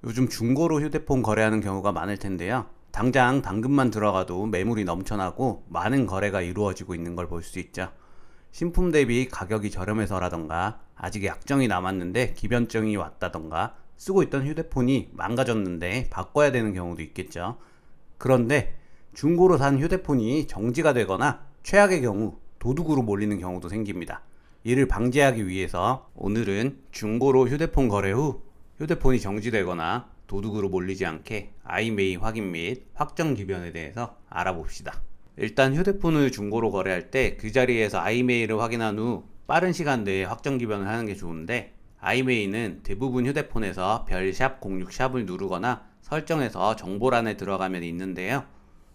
요즘 중고로 휴대폰 거래하는 경우가 많을 텐데요. 당장 당근만 들어가도 매물이 넘쳐나고 많은 거래가 이루어지고 있는 걸 볼 수 있죠. 신품 대비 가격이 저렴해서라던가 아직 약정이 남았는데 기변증이 왔다던가 쓰고 있던 휴대폰이 망가졌는데 바꿔야 되는 경우도 있겠죠. 그런데 중고로 산 휴대폰이 정지가 되거나 최악의 경우 도둑으로 몰리는 경우도 생깁니다. 이를 방지하기 위해서 오늘은 중고로 휴대폰 거래 후 휴대폰이 정지되거나 도둑으로 몰리지 않게 아이메이 확인 및 확정 기변에 대해서 알아봅시다. 일단 휴대폰을 중고로 거래할 때 그 자리에서 아이메이를 확인한 후 빠른 시간 내에 확정 기변을 하는 게 좋은데, 아이메이는 대부분 휴대폰에서 별샵 06샵을 누르거나 설정해서 정보란에 들어가면 있는데요.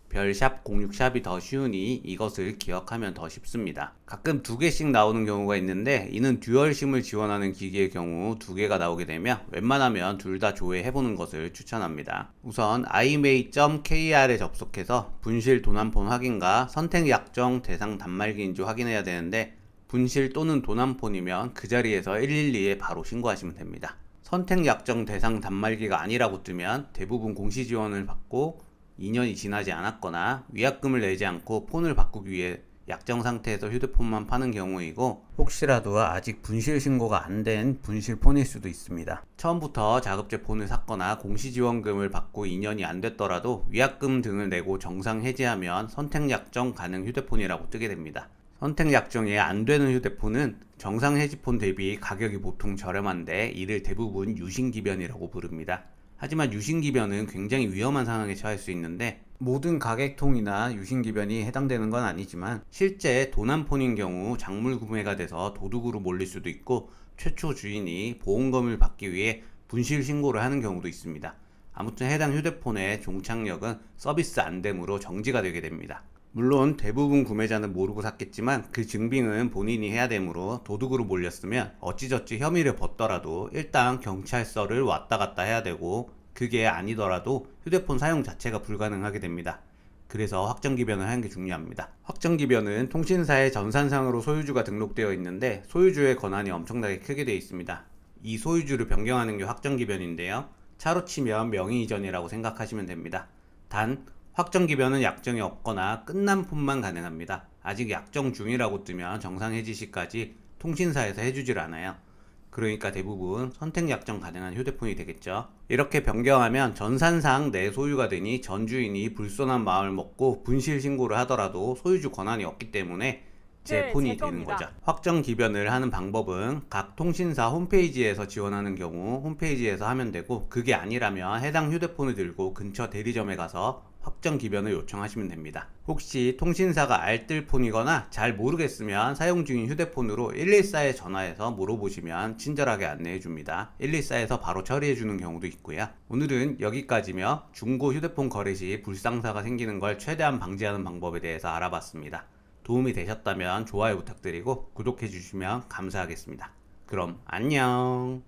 별샵 06샵이 더 쉬우니 이것을 기억하면 더 쉽습니다. 가끔 두 개씩 나오는 경우가 있는데, 이는 듀얼심을 지원하는 기기의 경우 두 개가 나오게 되면 웬만하면 둘 다 조회해보는 것을 추천합니다. 우선 imei.kr에 접속해서 분실 도난폰 확인과 선택 약정 대상 단말기인지 확인해야 되는데, 분실 또는 도난폰이면 그 자리에서 112에 바로 신고하시면 됩니다. 선택 약정 대상 단말기가 아니라고 뜨면 대부분 공시 지원을 받고 2년이 지나지 않았거나 위약금을 내지 않고 폰을 바꾸기 위해 약정 상태에서 휴대폰만 파는 경우이고, 혹시라도 아직 분실 신고가 안 된 분실폰일 수도 있습니다. 처음부터 자급제 폰을 샀거나 공시지원금을 받고 2년이 안 됐더라도 위약금 등을 내고 정상 해지하면 선택 약정 가능 휴대폰이라고 뜨게 됩니다. 선택 약정이 안 되는 휴대폰은 정상 해지폰 대비 가격이 보통 저렴한데 이를 대부분 유신기변이라고 부릅니다. 하지만 유신기변은 굉장히 위험한 상황에 처할 수 있는데, 모든 가격통이나 유신기변이 해당되는 건 아니지만 실제 도난폰인 경우 작물 구매가 돼서 도둑으로 몰릴 수도 있고, 최초 주인이 보험금을 받기 위해 분실 신고를 하는 경우도 있습니다. 아무튼 해당 휴대폰의 종착역은 서비스 안됨으로 정지가 되게 됩니다. 물론 대부분 구매자는 모르고 샀겠지만 그 증빙은 본인이 해야 되므로, 도둑으로 몰렸으면 어찌저찌 혐의를 벗더라도 일단 경찰서를 왔다 갔다 해야 되고, 그게 아니더라도 휴대폰 사용 자체가 불가능하게 됩니다. 그래서 확정기변을 하는 게 중요합니다. 확정기변은 통신사의 전산상으로 소유주가 등록되어 있는데 소유주의 권한이 엄청나게 크게 되어 있습니다. 이 소유주를 변경하는 게 확정기변인데요. 차로 치면 명의 이전이라고 생각하시면 됩니다. 단 확정기변은 약정이 없거나 끝난 폰만 가능합니다. 아직 약정 중이라고 뜨면 정상 해지 시까지 통신사에서 해주질 않아요. 그러니까 대부분 선택 약정 가능한 휴대폰이 되겠죠. 이렇게 변경하면 전산상 내 소유가 되니 전 주인이 불손한 마음을 먹고 분실 신고를 하더라도 소유주 권한이 없기 때문에 제 네, 폰이 제 되는 거죠. 겁니다. 확정 기변을 하는 방법은 각 통신사 홈페이지에서 지원하는 경우 홈페이지에서 하면 되고, 그게 아니라면 해당 휴대폰을 들고 근처 대리점에 가서 확정 기변을 요청하시면 됩니다. 혹시 통신사가 알뜰폰이거나 잘 모르겠으면 사용 중인 휴대폰으로 114에 전화해서 물어보시면 친절하게 안내해 줍니다. 114에서 바로 처리해 주는 경우도 있고요. 오늘은 여기까지며 중고 휴대폰 거래 시 불상사가 생기는 걸 최대한 방지하는 방법에 대해서 알아봤습니다. 도움이 되셨다면 좋아요 부탁드리고 구독해 주시면 감사하겠습니다. 그럼 안녕.